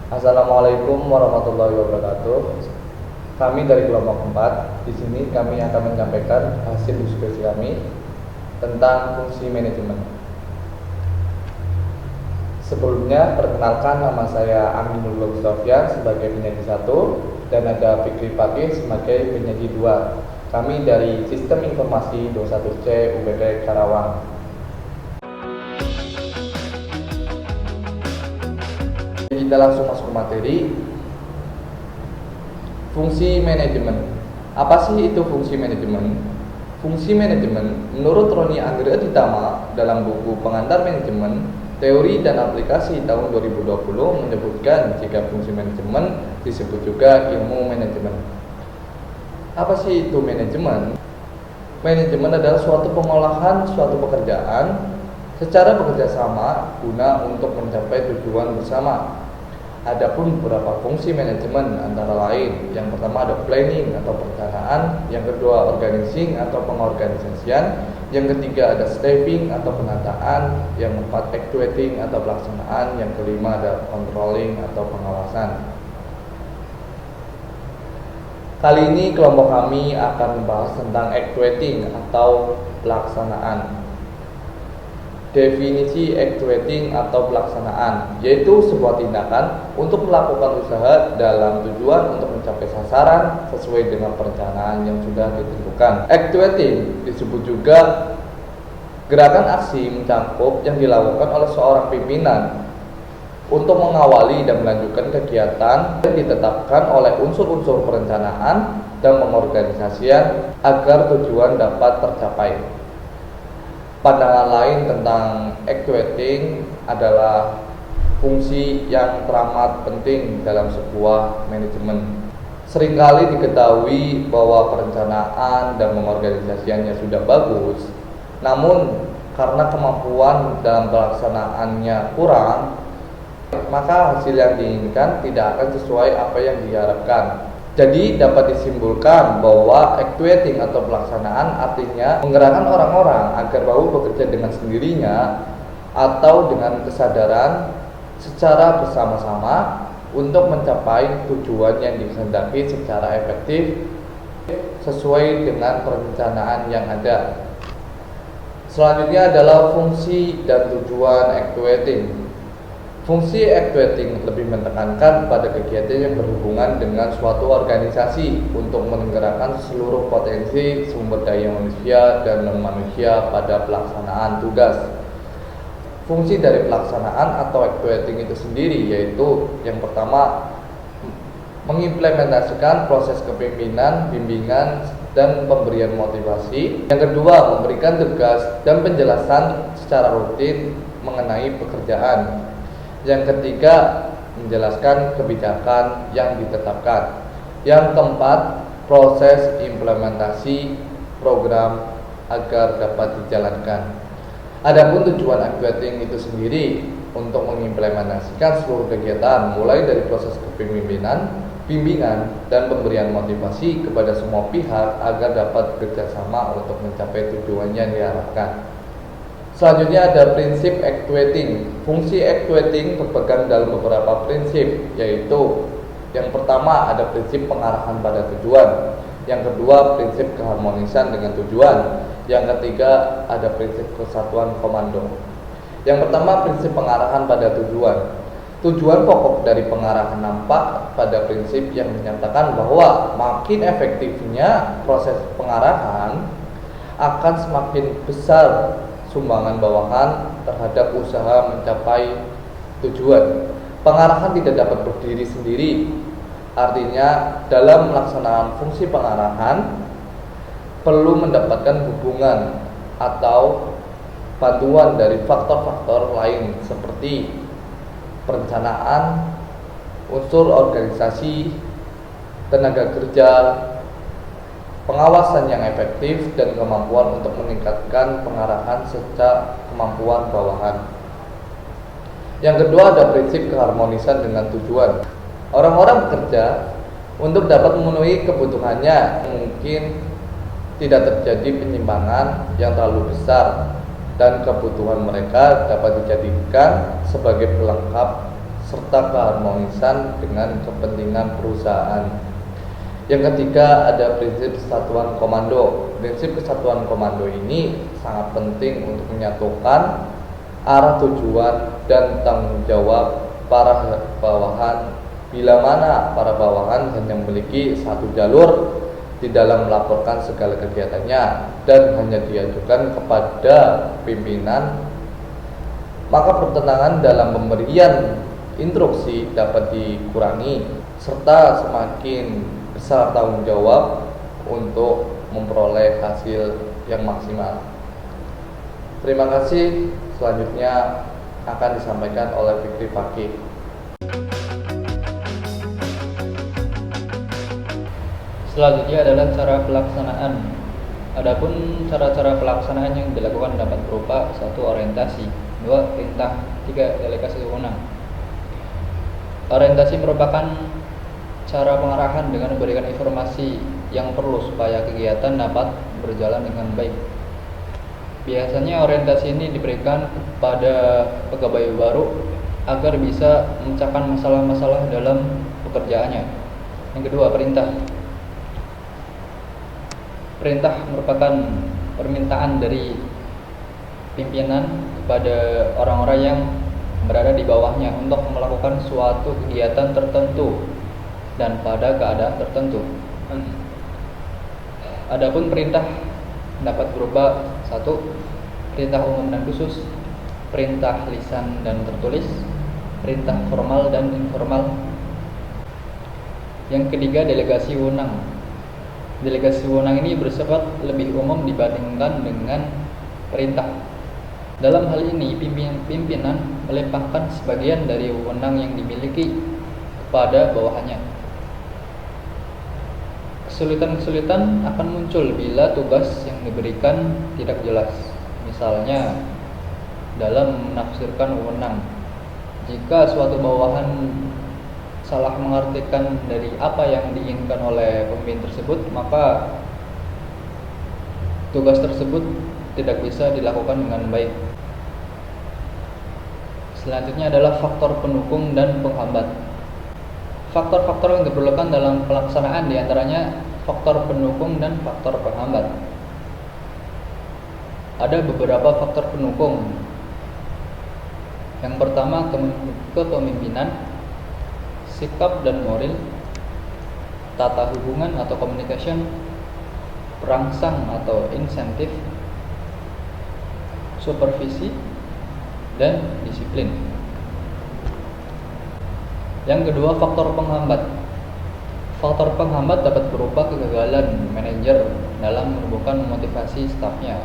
Assalamualaikum warahmatullahi wabarakatuh. Kami dari kelompok 4. Di sini kami akan menyampaikan hasil diskusi kami tentang fungsi manajemen. Sebelumnya, perkenalkan, nama saya Aminul Sofyan sebagai penyaji 1 dan ada Fikri Fakih sebagai penyaji 2. Kami dari Sistem Informasi 21C UPT Karawang. Kita langsung masuk ke materi. Fungsi manajemen. Apa sih itu fungsi manajemen? Fungsi manajemen menurut Roni Anggara-Ditama dalam buku Pengantar Manajemen, Teori dan Aplikasi tahun 2020 menyebutkan jika fungsi manajemen disebut juga ilmu manajemen. Apa sih itu manajemen? Manajemen adalah suatu pengolahan suatu pekerjaan secara bekerja sama guna untuk mencapai tujuan bersama. Adapun beberapa fungsi manajemen antara lain, yang pertama ada planning atau perencanaan, yang kedua organizing atau pengorganisasian, yang ketiga ada staffing atau penataan, yang keempat actuating atau pelaksanaan, yang kelima ada controlling atau pengawasan. Kali ini kelompok kami akan membahas tentang actuating atau pelaksanaan. Definisi actuating atau pelaksanaan yaitu sebuah tindakan untuk melakukan usaha dalam tujuan untuk mencapai sasaran sesuai dengan perencanaan yang sudah ditentukan. Actuating disebut juga gerakan aksi mencakup yang dilakukan oleh seorang pimpinan untuk mengawali dan melanjutkan kegiatan yang ditetapkan oleh unsur-unsur perencanaan dan pengorganisasian agar tujuan dapat tercapai. Pandangan lain tentang actuating adalah fungsi yang teramat penting dalam sebuah manajemen. Seringkali diketahui bahwa perencanaan dan pengorganisasiannya sudah bagus, namun karena kemampuan dalam pelaksanaannya kurang, maka hasil yang diinginkan tidak akan sesuai apa yang diharapkan. Jadi dapat disimpulkan bahwa actuating atau pelaksanaan artinya menggerakkan orang-orang agar mau bekerja dengan sendirinya atau dengan kesadaran secara bersama-sama untuk mencapai tujuan yang dikehendaki secara efektif sesuai dengan perencanaan yang ada. Selanjutnya adalah fungsi dan tujuan actuating. Fungsi actuating lebih menekankan pada kegiatan yang berhubungan dengan suatu organisasi untuk menggerakkan seluruh potensi sumber daya manusia dan non-manusia pada pelaksanaan tugas. Fungsi dari pelaksanaan atau actuating itu sendiri yaitu yang pertama mengimplementasikan proses kepemimpinan, bimbingan, dan pemberian motivasi. Yang kedua, memberikan tugas dan penjelasan secara rutin mengenai pekerjaan. Yang ketiga, menjelaskan kebijakan yang ditetapkan. Yang keempat, proses implementasi program agar dapat dijalankan. Adapun tujuan actuating itu sendiri untuk mengimplementasikan seluruh kegiatan mulai dari proses kepemimpinan, bimbingan, dan pemberian motivasi kepada semua pihak agar dapat bekerjasama untuk mencapai tujuan yang diharapkan. Selanjutnya ada prinsip actuating. Fungsi actuating terpegang dalam beberapa prinsip, yaitu yang pertama ada prinsip pengarahan pada tujuan, yang kedua prinsip keharmonisan dengan tujuan, yang ketiga ada prinsip kesatuan komando. Yang pertama prinsip pengarahan pada tujuan. Tujuan pokok dari pengarahan nampak pada prinsip yang menyatakan bahwa makin efektifnya proses pengarahan akan semakin besar sumbangan bawahan terhadap usaha mencapai tujuan. Pengarahan tidak dapat berdiri sendiri. Artinya dalam melaksanakan fungsi pengarahan perlu mendapatkan hubungan atau bantuan dari faktor-faktor lain seperti perencanaan, unsur organisasi, tenaga kerja, pengawasan yang efektif, dan kemampuan untuk meningkatkan pengarahan serta kemampuan bawahan. Yang kedua ada prinsip keharmonisan dengan tujuan. Orang-orang bekerja untuk dapat memenuhi kebutuhannya, mungkin tidak terjadi penyimpangan yang terlalu besar dan kebutuhan mereka dapat dijadikan sebagai pelengkap serta keharmonisan dengan kepentingan perusahaan. Yang ketiga ada prinsip kesatuan komando. Prinsip kesatuan komando ini sangat penting untuk menyatukan arah tujuan dan tanggung jawab para bawahan, bila mana para bawahan hanya memiliki satu jalur di dalam melaporkan segala kegiatannya dan hanya diajukan kepada pimpinan, maka pertentangan dalam pemberian instruksi dapat dikurangi serta semakin besar tanggung jawab untuk memperoleh hasil yang maksimal. Terima kasih. Selanjutnya akan disampaikan oleh Fikri Fakih. Selanjutnya adalah cara pelaksanaan. Adapun cara-cara pelaksanaan yang dilakukan dapat berupa 1. Orientasi, 2. Perintah, 3. Delegasi wewenang. Orientasi merupakan cara pengarahan dengan memberikan informasi yang perlu supaya kegiatan dapat berjalan dengan baik. Biasanya orientasi ini diberikan kepada pegawai baru agar bisa memecahkan masalah-masalah dalam pekerjaannya. Yang kedua, perintah. Perintah merupakan permintaan dari pimpinan kepada orang-orang yang berada di bawahnya untuk melakukan suatu kegiatan tertentu dan pada keadaan tertentu. Adapun perintah dapat berupa 1. Perintah umum dan khusus, perintah lisan dan tertulis, perintah formal dan informal. Yang ketiga, delegasi wewenang. Delegasi wewenang ini bersifat lebih umum dibandingkan dengan perintah. Dalam hal ini, pimpinan melimpahkan sebagian dari wewenang yang dimiliki kepada bawahannya. Kesulitan-kesulitan akan muncul bila tugas yang diberikan tidak jelas. Misalnya, dalam menafsirkan wewenang. Jika suatu bawahan salah mengartikan dari apa yang diinginkan oleh pemimpin tersebut, maka tugas tersebut tidak bisa dilakukan dengan baik. Selanjutnya adalah faktor pendukung dan penghambat. Faktor-faktor yang diperlukan dalam pelaksanaan diantaranya faktor pendukung dan faktor penghambat. Ada beberapa faktor pendukung. Yang pertama, kepemimpinan, sikap dan moral, tata hubungan atau communication, perangsang atau insentif, supervisi, dan disiplin. Yang kedua, faktor penghambat. Faktor penghambat dapat berupa kegagalan manajer dalam menumbuhkan motivasi stafnya.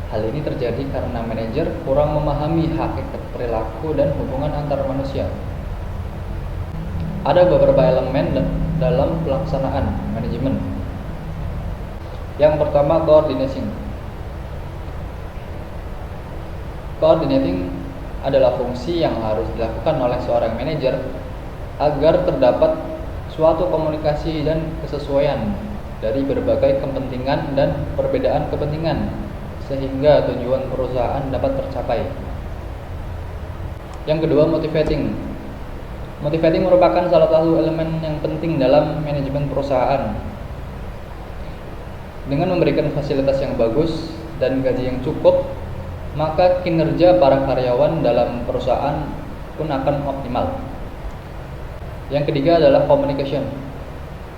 Hal ini terjadi karena manajer kurang memahami hakikat perilaku dan hubungan antar manusia. Ada beberapa elemen dalam pelaksanaan manajemen. Yang pertama, coordinating. Coordinating adalah fungsi yang harus dilakukan oleh seorang manajer agar terdapat suatu komunikasi dan kesesuaian dari berbagai kepentingan dan perbedaan kepentingan sehingga tujuan perusahaan dapat tercapai. Yang kedua, motivating. Motivating merupakan salah satu elemen yang penting dalam manajemen perusahaan. Dengan memberikan fasilitas yang bagus dan gaji yang cukup, maka kinerja para karyawan dalam perusahaan pun akan optimal. Yang ketiga adalah communication.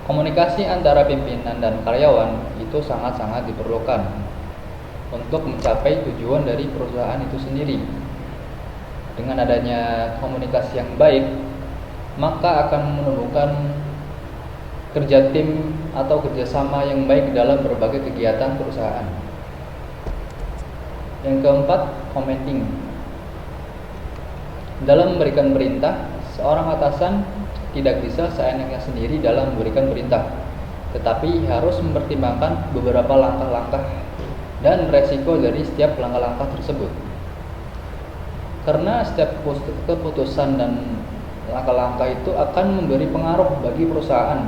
Komunikasi antara pimpinan dan karyawan itu sangat-sangat diperlukan untuk mencapai tujuan dari perusahaan itu sendiri. Dengan adanya komunikasi yang baik, maka akan menumbuhkan kerja tim atau kerjasama yang baik dalam berbagai kegiatan perusahaan. Yang keempat, commenting. Dalam memberikan perintah, seorang atasan tidak bisa seenaknya sendiri dalam memberikan perintah, tetapi harus mempertimbangkan beberapa langkah-langkah dan resiko dari setiap langkah-langkah tersebut. Karena setiap keputusan dan langkah-langkah itu akan memberi pengaruh bagi perusahaan.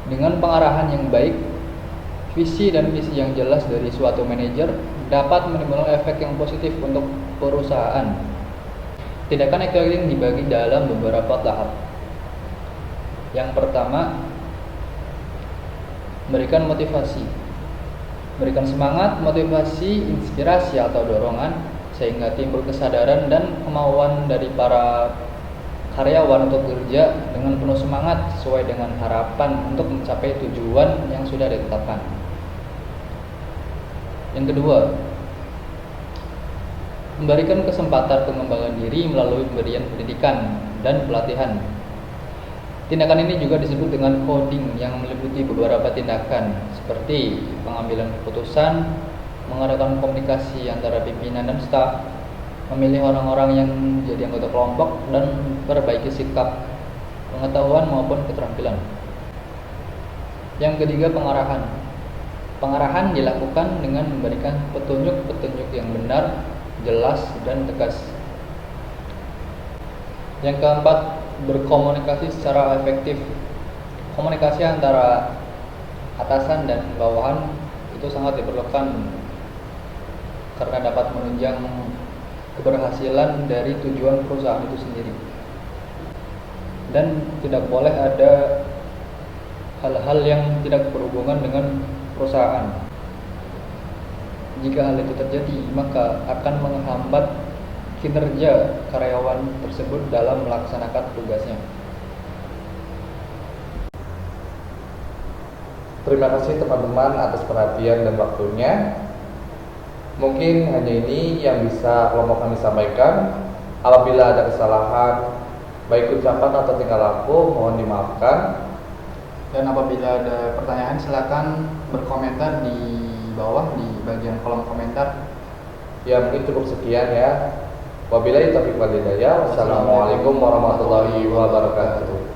Dengan pengarahan yang baik, visi dan misi yang jelas dari suatu manajer dapat menimbulkan efek yang positif untuk perusahaan. Tindakan equating dibagi dalam beberapa tahap. Yang pertama, memberikan motivasi. Berikan semangat, motivasi, inspirasi atau dorongan sehingga timbul kesadaran dan kemauan dari para karyawan untuk bekerja dengan penuh semangat sesuai dengan harapan untuk mencapai tujuan yang sudah ditetapkan. Yang kedua, memberikan kesempatan pengembangan diri melalui pemberian pendidikan dan pelatihan. Tindakan ini juga disebut dengan coding yang meliputi beberapa tindakan seperti pengambilan keputusan, mengadakan komunikasi antara pimpinan dan staf, memilih orang-orang yang jadi anggota kelompok, dan perbaiki sikap, pengetahuan maupun keterampilan. Yang ketiga, pengarahan. Pengarahan dilakukan dengan memberikan petunjuk-petunjuk yang benar, jelas, dan tegas. Yang keempat, berkomunikasi secara efektif. Komunikasi antara atasan dan bawahan itu sangat diperlukan karena dapat menunjang keberhasilan dari tujuan perusahaan itu sendiri. Dan tidak boleh ada hal-hal yang tidak berhubungan dengan perusahaan. Jika hal itu terjadi, maka akan menghambat kinerja karyawan tersebut dalam melaksanakan tugasnya. Terima kasih teman-teman atas perhatian dan waktunya. Mungkin hanya ini yang bisa kelompok kami sampaikan. Apabila ada kesalahan, baik ucapan atau tingkah laku, mohon dimaafkan. Dan apabila ada pertanyaan, silakan berkomentar di bawah di bagian kolom komentar. Ya, mungkin cukup sekian ya. Wabillahi taufiq wal hidayah. Wassalamualaikum warahmatullahi wabarakatuh.